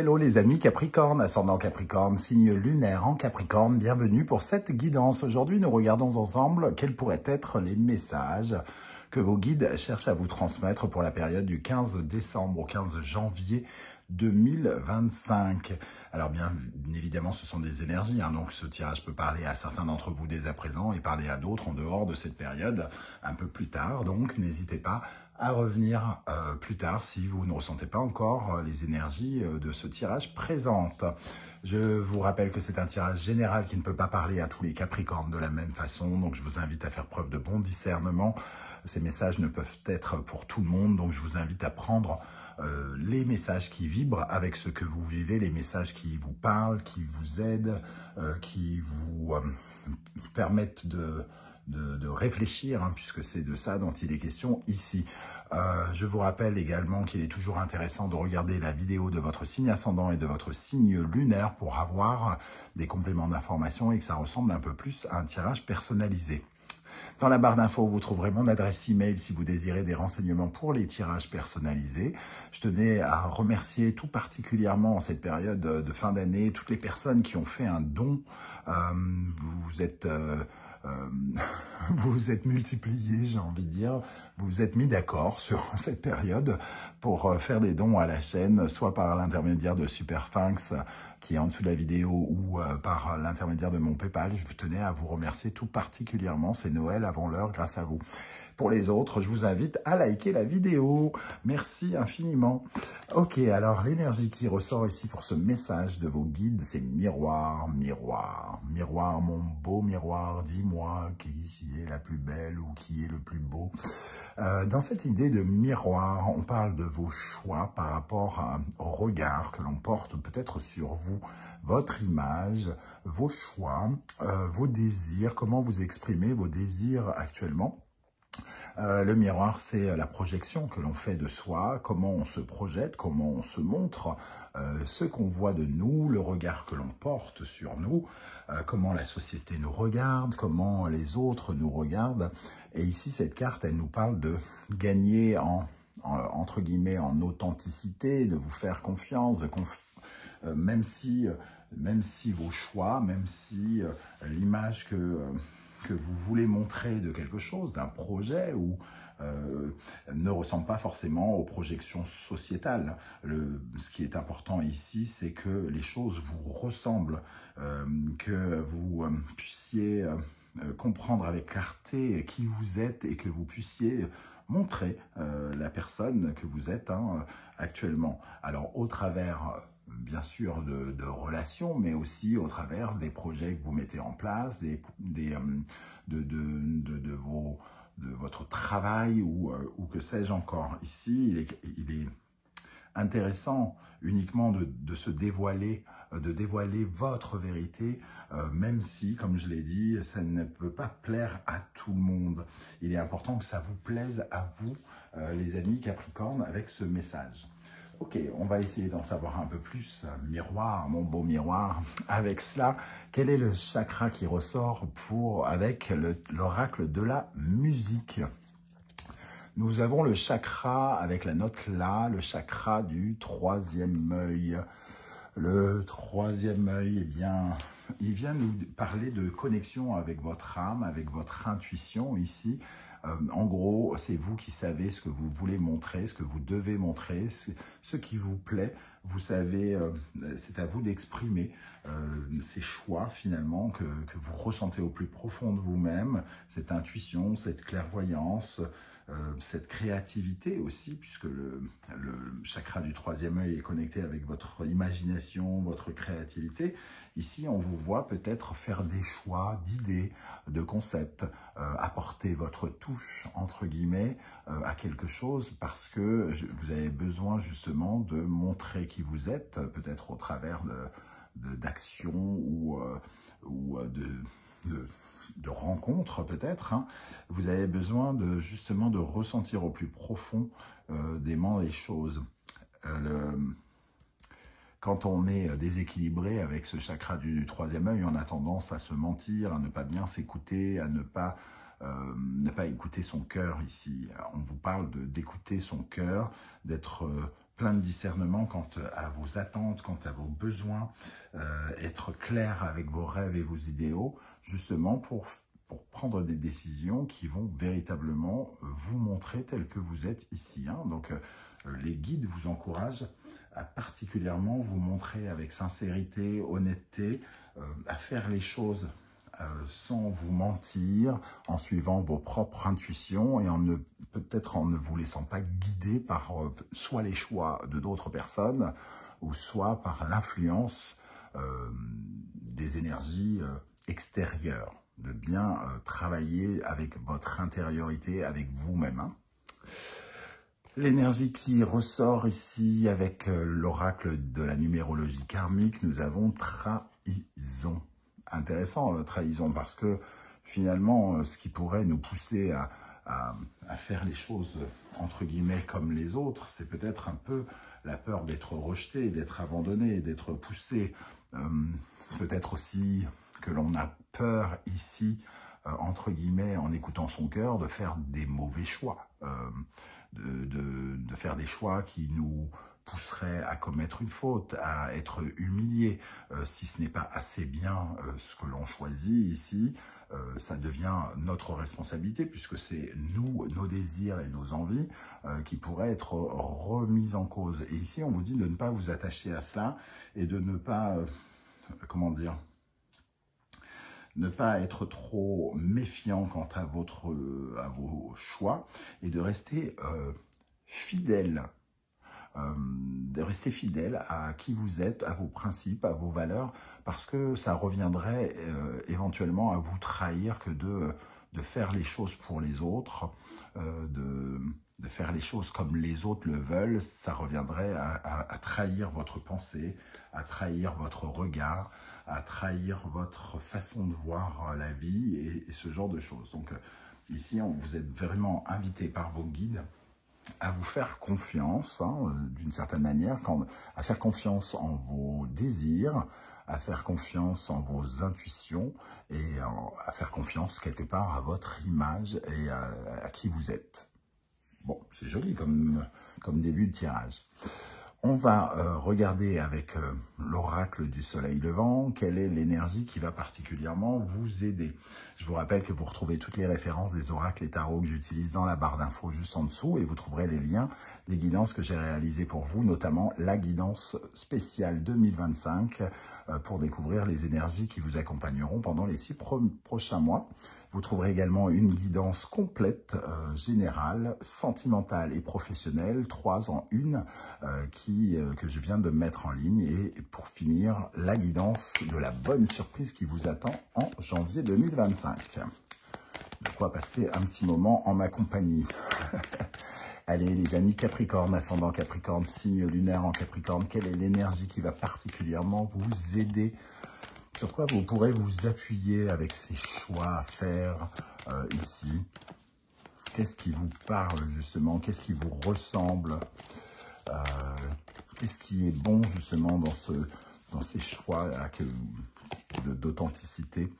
Hello les amis Capricorne, ascendant Capricorne, signe lunaire en Capricorne, bienvenue pour cette guidance. Aujourd'hui, nous regardons ensemble quels pourraient être les messages que vos guides cherchent à vous transmettre pour la période du 15 décembre au 15 janvier 2025. Alors bien évidemment, ce sont des énergies, donc ce tirage peut parler à certains d'entre vous dès à présent et parler à d'autres en dehors de cette période un peu plus tard. Donc n'hésitez pas à revenir plus tard si vous ne ressentez pas encore les énergies de ce tirage présente. Je vous rappelle que c'est un tirage général qui ne peut pas parler à tous les Capricornes de la même façon, donc je vous invite à faire preuve de bon discernement. Ces messages ne peuvent être pour tout le monde, donc je vous invite à prendre les messages qui vibrent avec ce que vous vivez, les messages qui vous parlent, qui vous aident, qui vous permettent de réfléchir, puisque c'est de ça dont il est question ici. Je vous rappelle également qu'il est toujours intéressant de regarder la vidéo de votre signe ascendant et de votre signe lunaire pour avoir des compléments d'information et que ça ressemble un peu plus à un tirage personnalisé. Dans la barre d'infos, vous trouverez mon adresse email si vous désirez des renseignements pour les tirages personnalisés. Je tenais à remercier tout particulièrement en cette période de fin d'année toutes les personnes qui ont fait un don. Vous vous êtes multipliés, j'ai envie de dire. Vous vous êtes mis d'accord sur cette période pour faire des dons à la chaîne, soit par l'intermédiaire de Superphinx, qui est en dessous de la vidéo, ou par l'intermédiaire de mon PayPal. Je tenais à vous remercier tout particulièrement. C'est Noël avant l'heure grâce à vous. Pour les autres, je vous invite à liker la vidéo. Merci infiniment. Ok, alors l'énergie qui ressort ici pour ce message de vos guides, c'est miroir, miroir. Miroir, mon beau miroir, dis-moi qui est la plus belle ou qui est le plus beau. Dans cette idée de miroir, on parle de vos choix par rapport au regard que l'on porte peut-être sur vous, votre image, vos choix, vos désirs, comment vous exprimez vos désirs actuellement. Le miroir, c'est la projection que l'on fait de soi, comment on se projette, comment on se montre, ce qu'on voit de nous, le regard que l'on porte sur nous, comment la société nous regarde, comment les autres nous regardent. Et ici, cette carte, elle nous parle de gagner entre guillemets en authenticité, de vous faire confiance, même si vos choix, même si l'image que vous voulez montrer de quelque chose, d'un projet, ou ne ressemble pas forcément aux projections sociétales. Ce qui est important ici, c'est que les choses vous ressemblent, que vous puissiez comprendre avec clarté qui vous êtes et que vous puissiez montrer la personne que vous êtes actuellement. Alors, au travers bien sûr de relations, mais aussi au travers des projets que vous mettez en place, de votre travail ou que sais-je encore. Ici, il est intéressant uniquement de se dévoiler, de dévoiler votre vérité, même si, comme je l'ai dit, ça ne peut pas plaire à tout le monde. Il est important que ça vous plaise à vous, les amis Capricorne, avec ce message. Ok, on va essayer d'en savoir un peu plus. Miroir, mon beau miroir. Avec cela, quel est le chakra qui ressort avec l'oracle de la musique? Nous avons le chakra avec la note La, le chakra du troisième œil. Le troisième œil, eh bien, il vient nous parler de connexion avec votre âme, avec votre intuition ici. En gros, c'est vous qui savez ce que vous voulez montrer, ce que vous devez montrer, ce qui vous plaît. Vous savez, c'est à vous d'exprimer ces choix finalement que vous ressentez au plus profond de vous-même, cette intuition, cette clairvoyance, cette créativité aussi, puisque le chakra du troisième œil est connecté avec votre imagination, votre créativité. Ici, on vous voit peut-être faire des choix d'idées, de concepts, apporter votre touche, entre guillemets, à quelque chose, parce que vous avez besoin justement de montrer qui vous êtes, peut-être au travers d'actions ou de rencontres peut-être. Vous avez besoin justement de ressentir au plus profond des choses. Quand on est déséquilibré avec ce chakra du troisième œil, on a tendance à se mentir, à ne pas bien s'écouter, à ne pas écouter son cœur ici. On vous parle d'écouter son cœur, d'être plein de discernement quant à vos attentes, quant à vos besoins, être clair avec vos rêves et vos idéaux, justement pour prendre des décisions qui vont véritablement vous montrer tel que vous êtes ici. Hein. Donc, les guides vous encouragent à particulièrement vous montrer avec sincérité, honnêteté, à faire les choses sans vous mentir, en suivant vos propres intuitions et peut-être en ne vous laissant pas guider par soit les choix de d'autres personnes ou soit par l'influence des énergies extérieures. De bien travailler avec votre intériorité, avec vous-même. Hein. L'énergie qui ressort ici avec l'oracle de la numérologie karmique, nous avons trahison. Intéressant, la trahison, parce que finalement, ce qui pourrait nous pousser à faire les choses, entre guillemets, comme les autres, c'est peut-être un peu la peur d'être rejeté, d'être abandonné, d'être poussé. Peut-être aussi que l'on a peur ici, entre guillemets, en écoutant son cœur, de faire des mauvais choix, de faire des choix qui nous pousserait à commettre une faute, à être humilié. Si ce n'est pas assez bien ce que l'on choisit ici, ça devient notre responsabilité puisque c'est nous, nos désirs et nos envies qui pourraient être remis en cause. Et ici, on vous dit de ne pas vous attacher à cela et de ne pas, comment dire, ne pas être trop méfiant quant à vos choix et de rester fidèle. De rester fidèle à qui vous êtes, à vos principes, à vos valeurs, parce que ça reviendrait éventuellement à vous trahir que de faire les choses pour les autres, de faire les choses comme les autres le veulent, ça reviendrait à trahir votre pensée, à trahir votre regard, à trahir votre façon de voir la vie et ce genre de choses. Donc ici, vous êtes vraiment invité par vos guides à vous faire confiance, hein, d'une certaine manière, à faire confiance en vos désirs, à faire confiance en vos intuitions et à faire confiance quelque part à votre image et à qui vous êtes. Bon, c'est joli comme début de tirage. On va regarder avec l'oracle du soleil levant, quelle est l'énergie qui va particulièrement vous aider. Je vous rappelle que vous retrouvez toutes les références des oracles et tarots que j'utilise dans la barre d'infos juste en dessous et vous trouverez les liens des guidances que j'ai réalisées pour vous, notamment la guidance spéciale 2025 pour découvrir les énergies qui vous accompagneront pendant les 6 prochains mois. Vous trouverez également une guidance complète, générale, sentimentale et professionnelle, 3 en 1, que je viens de mettre en ligne. Et pour finir, la guidance de la bonne surprise qui vous attend en janvier 2025. De quoi passer un petit moment en ma compagnie. Allez les amis Capricorne, ascendant Capricorne, signe lunaire en Capricorne, quelle est l'énergie qui va particulièrement vous aider? Sur quoi vous pourrez vous appuyer avec ces choix à faire ici? Qu'est-ce qui vous parle justement? Qu'est-ce qui vous ressemble? Qu'est-ce qui est bon justement dans ces choix d'authenticité?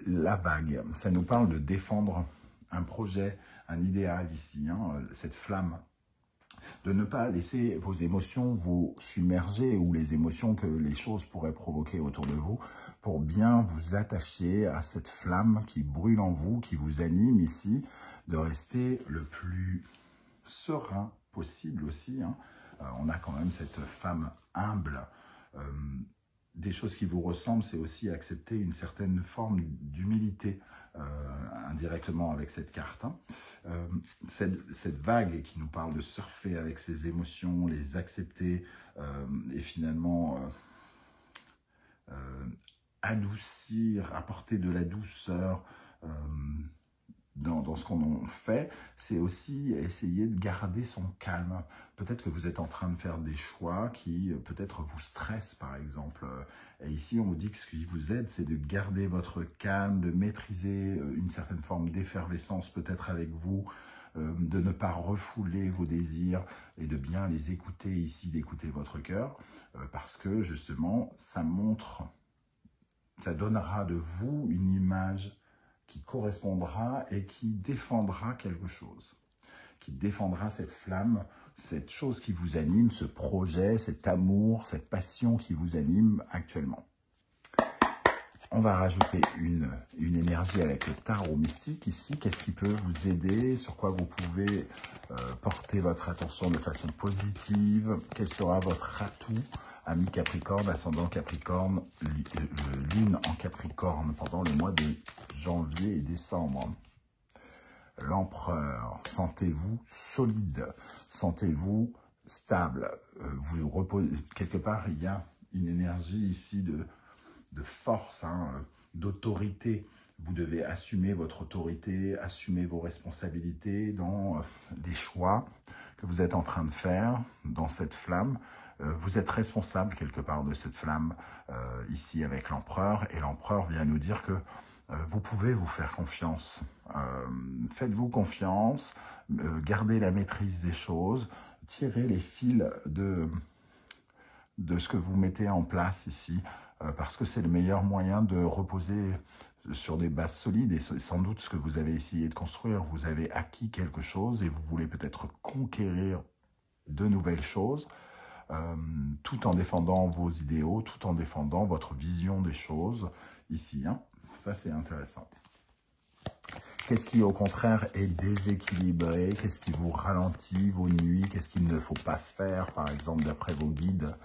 La vague, ça nous parle de défendre un projet, un idéal ici, hein, cette flamme. De ne pas laisser vos émotions vous submerger ou les émotions que les choses pourraient provoquer autour de vous pour bien vous attacher à cette flamme qui brûle en vous, qui vous anime ici, de rester le plus serein possible aussi. Hein. On a quand même cette femme humble. Des choses qui vous ressemblent, c'est aussi accepter une certaine forme d'humilité indirectement avec cette carte. Hein. Cette vague qui nous parle de surfer avec ses émotions, les accepter et finalement adoucir, apporter de la douceur dans ce qu'on fait, c'est aussi essayer de garder son calme. Peut-être que vous êtes en train de faire des choix qui peut-être vous stressent par exemple. Et ici, on vous dit que ce qui vous aide, c'est de garder votre calme, de maîtriser une certaine forme d'effervescence peut-être avec vous, de ne pas refouler vos désirs et de bien les écouter ici, d'écouter votre cœur, parce que justement, ça montre, ça donnera de vous une image qui correspondra et qui défendra quelque chose, qui défendra cette flamme cette chose qui vous anime, ce projet, cet amour, cette passion qui vous anime actuellement. On va rajouter une énergie avec le tarot mystique ici. Qu'est-ce qui peut vous aider? Sur quoi vous pouvez porter votre attention de façon positive? Quel sera votre atout? Ami Capricorne, ascendant Capricorne, lune en Capricorne pendant le mois de janvier et décembre. L'empereur, sentez-vous solide, sentez-vous stable. Vous reposez, quelque part, il y a une énergie ici de force, hein, d'autorité. Vous devez assumer votre autorité, assumer vos responsabilités dans les choix que vous êtes en train de faire, dans cette flamme. Vous êtes responsable quelque part de cette flamme ici avec l'empereur. Et l'empereur vient nous dire que vous pouvez vous faire confiance. Faites-vous confiance, gardez la maîtrise des choses, tirez les fils de ce que vous mettez en place ici, parce que c'est le meilleur moyen de reposer sur des bases solides, et c'est sans doute ce que vous avez essayé de construire. Vous avez acquis quelque chose et vous voulez peut-être conquérir de nouvelles choses, tout en défendant vos idéaux, tout en défendant votre vision des choses ici. Hein. Ça, c'est intéressant. Qu'est-ce qui, au contraire, est déséquilibré? Qu'est-ce qui vous ralentit vos nuits? Qu'est-ce qu'il ne faut pas faire, par exemple, d'après vos guides,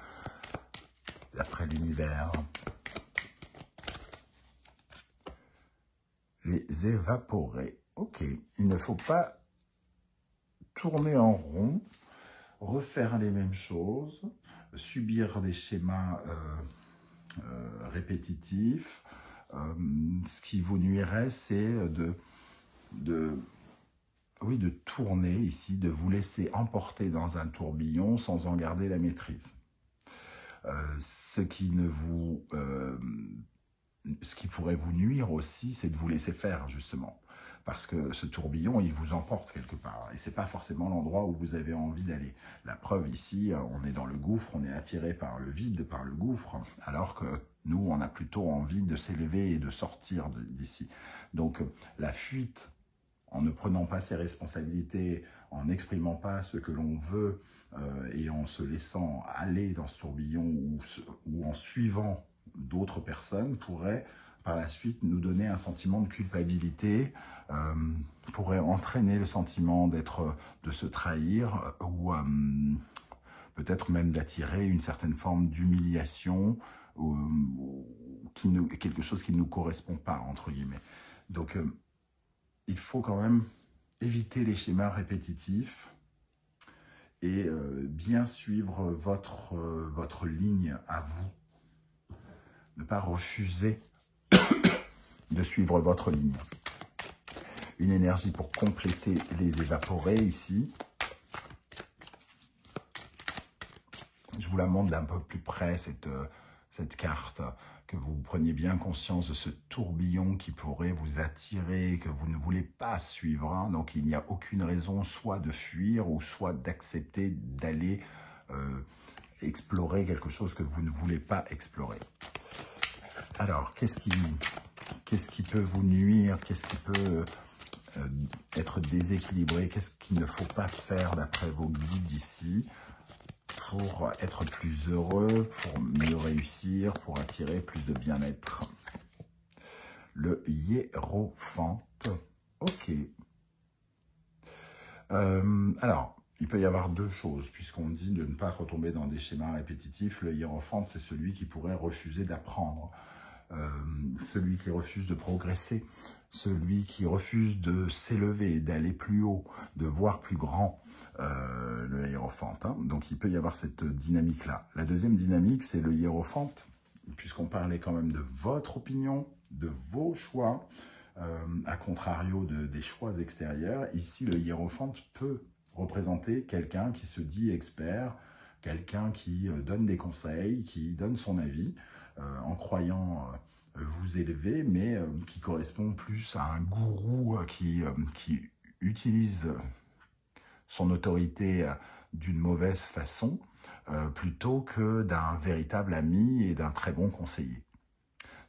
d'après l'univers? Les évaporer. Ok, il ne faut pas tourner en rond, refaire les mêmes choses, subir des schémas répétitifs. Ce qui vous nuirait, c'est de tourner ici, de vous laisser emporter dans un tourbillon sans en garder la maîtrise. Ce qui pourrait vous nuire aussi, c'est de vous laisser faire, justement. Parce que ce tourbillon, il vous emporte quelque part. Et ce n'est pas forcément l'endroit où vous avez envie d'aller. La preuve ici, on est dans le gouffre, on est attiré par le vide, par le gouffre, alors que nous, on a plutôt envie de s'élever et de sortir d'ici. Donc, la fuite, en ne prenant pas ses responsabilités, en n'exprimant pas ce que l'on veut, et en se laissant aller dans ce tourbillon ou en suivant d'autres personnes, pourrait par la suite nous donner un sentiment de culpabilité, pourrait entraîner le sentiment de se trahir, ou peut-être même d'attirer une certaine forme d'humiliation, quelque chose qui ne nous correspond pas, entre guillemets. Donc, il faut quand même éviter les schémas répétitifs et bien suivre votre ligne à vous. Ne pas refuser de suivre votre ligne. Une énergie pour compléter les évaporés ici. Je vous la montre d'un peu plus près, cette carte, que vous preniez bien conscience de ce tourbillon qui pourrait vous attirer, que vous ne voulez pas suivre. Hein. Donc, il n'y a aucune raison soit de fuir ou soit d'accepter d'aller explorer quelque chose que vous ne voulez pas explorer. Alors, qu'est-ce qui peut vous nuire? Qu'est-ce qui peut être déséquilibré? Qu'est-ce qu'il ne faut pas faire d'après vos guides ici pour être plus heureux, pour mieux réussir, pour attirer plus de bien-être? Le hiérophante. Ok. Alors, il peut y avoir deux choses, puisqu'on dit de ne pas retomber dans des schémas répétitifs. Le hiérophante, c'est celui qui pourrait refuser d'apprendre, celui qui refuse de progresser, celui qui refuse de s'élever, d'aller plus haut, de voir plus grand, le hiérophante. Hein. Donc, il peut y avoir cette dynamique-là. La deuxième dynamique, c'est le hiérophante, puisqu'on parlait quand même de votre opinion, de vos choix, à contrario des choix extérieurs. Ici, le hiérophante peut représenter quelqu'un qui se dit expert, quelqu'un qui donne des conseils, qui donne son avis, en croyant vous élever, mais qui correspond plus à un gourou qui utilise son autorité d'une mauvaise façon, plutôt que d'un véritable ami et d'un très bon conseiller.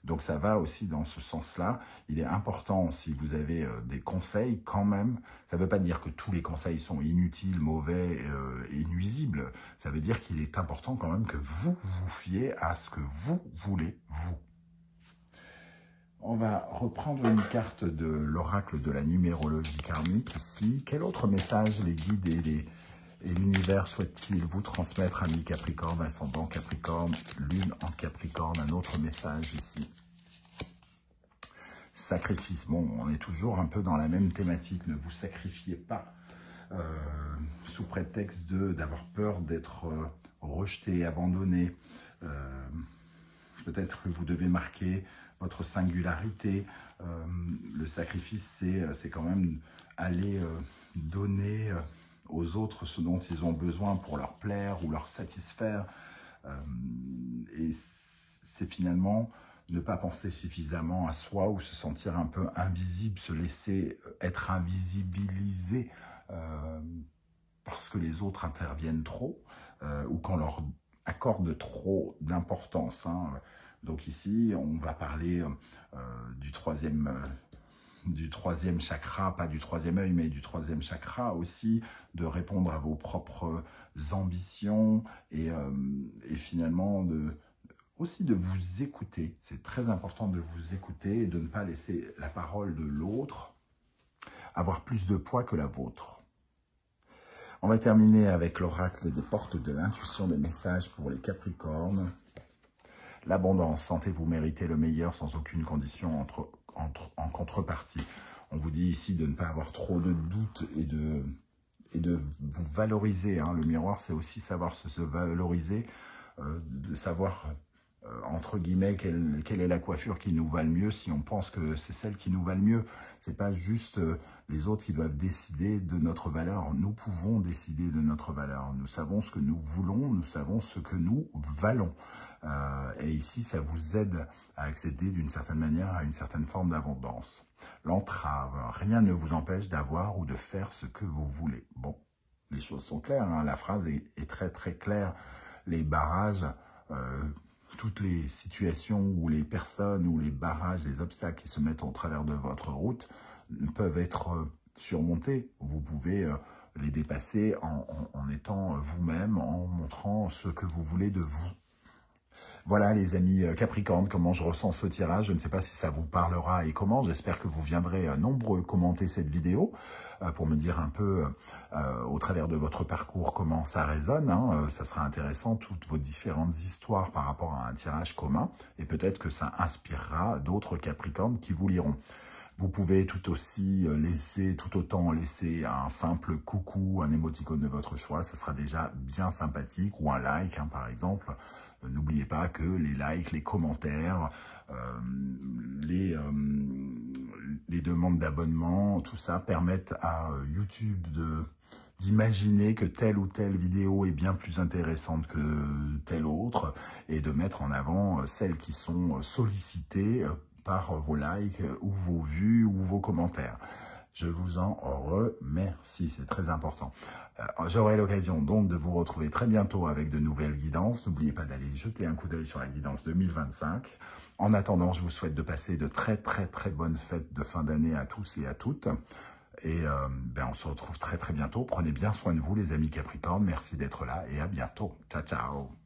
Donc ça va aussi dans ce sens-là. Il est important, si vous avez des conseils quand même, ça ne veut pas dire que tous les conseils sont inutiles, mauvais et nuisibles. Ça veut dire qu'il est important quand même que vous vous fiez à ce que vous voulez, vous. On va reprendre une carte de l'oracle de la numérologie karmique ici. Quel autre message les guides et l'univers souhaite-t-il vous transmettre, amis Capricorne, ascendant Capricorne, lune en Capricorne? Un autre message ici. Sacrifice. Bon, on est toujours un peu dans la même thématique. Ne vous sacrifiez pas sous prétexte d'avoir peur d'être rejeté, abandonné. Peut-être que vous devez marquer votre singularité. Le sacrifice, c'est quand même aller donner aux autres ce dont ils ont besoin pour leur plaire ou leur satisfaire. Et c'est finalement ne pas penser suffisamment à soi ou se sentir un peu invisible, se laisser être invisibilisé parce que les autres interviennent trop ou qu'on leur accorde trop d'importance. Donc ici, on va parler du troisième chakra, pas du troisième œil, mais du troisième chakra aussi, de répondre à vos propres ambitions et finalement aussi de vous écouter. C'est très important de vous écouter et de ne pas laisser la parole de l'autre avoir plus de poids que la vôtre. On va terminer avec l'oracle des portes de l'intuition des messages pour les Capricornes. L'abondance, sentez-vous mériter le meilleur sans aucune condition en contrepartie. On vous dit ici de ne pas avoir trop de doutes et de vous valoriser. Le miroir, c'est aussi savoir se valoriser, de savoir, entre guillemets, quelle est la coiffure qui nous va le mieux si on pense que c'est celle qui nous va le mieux. Ce n'est pas juste les autres qui doivent décider de notre valeur. Nous pouvons décider de notre valeur. Nous savons ce que nous voulons, nous savons ce que nous valons. Et ici, ça vous aide à accéder d'une certaine manière à une certaine forme d'abondance. L'entrave, rien ne vous empêche d'avoir ou de faire ce que vous voulez. Bon, les choses sont claires, la phrase est très très claire. Les barrages, toutes les situations où les personnes, ou les barrages, les obstacles qui se mettent au travers de votre route peuvent être surmontés. Vous pouvez les dépasser en étant vous-même, en montrant ce que vous voulez de vous. Voilà les amis Capricorne, comment je ressens ce tirage. Je ne sais pas si ça vous parlera et comment. J'espère que vous viendrez nombreux commenter cette vidéo pour me dire un peu au travers de votre parcours comment ça résonne. Ça sera intéressant, toutes vos différentes histoires par rapport à un tirage commun. Et peut-être que ça inspirera d'autres Capricornes qui vous liront. Vous pouvez tout autant laisser un simple coucou, un émoticône de votre choix. Ça sera déjà bien sympathique. Ou un like, par exemple. N'oubliez pas que les likes, les commentaires, les demandes d'abonnement, tout ça permettent à YouTube d'imaginer que telle ou telle vidéo est bien plus intéressante que telle autre et de mettre en avant celles qui sont sollicitées par vos likes ou vos vues ou vos commentaires. Je vous en remercie, c'est très important. J'aurai l'occasion donc de vous retrouver très bientôt avec de nouvelles guidances. N'oubliez pas d'aller jeter un coup d'œil sur la guidance 2025. En attendant, je vous souhaite de passer de très très très bonnes fêtes de fin d'année à tous et à toutes. Et on se retrouve très très bientôt. Prenez bien soin de vous les amis Capricorne. Merci d'être là et à bientôt. Ciao ciao.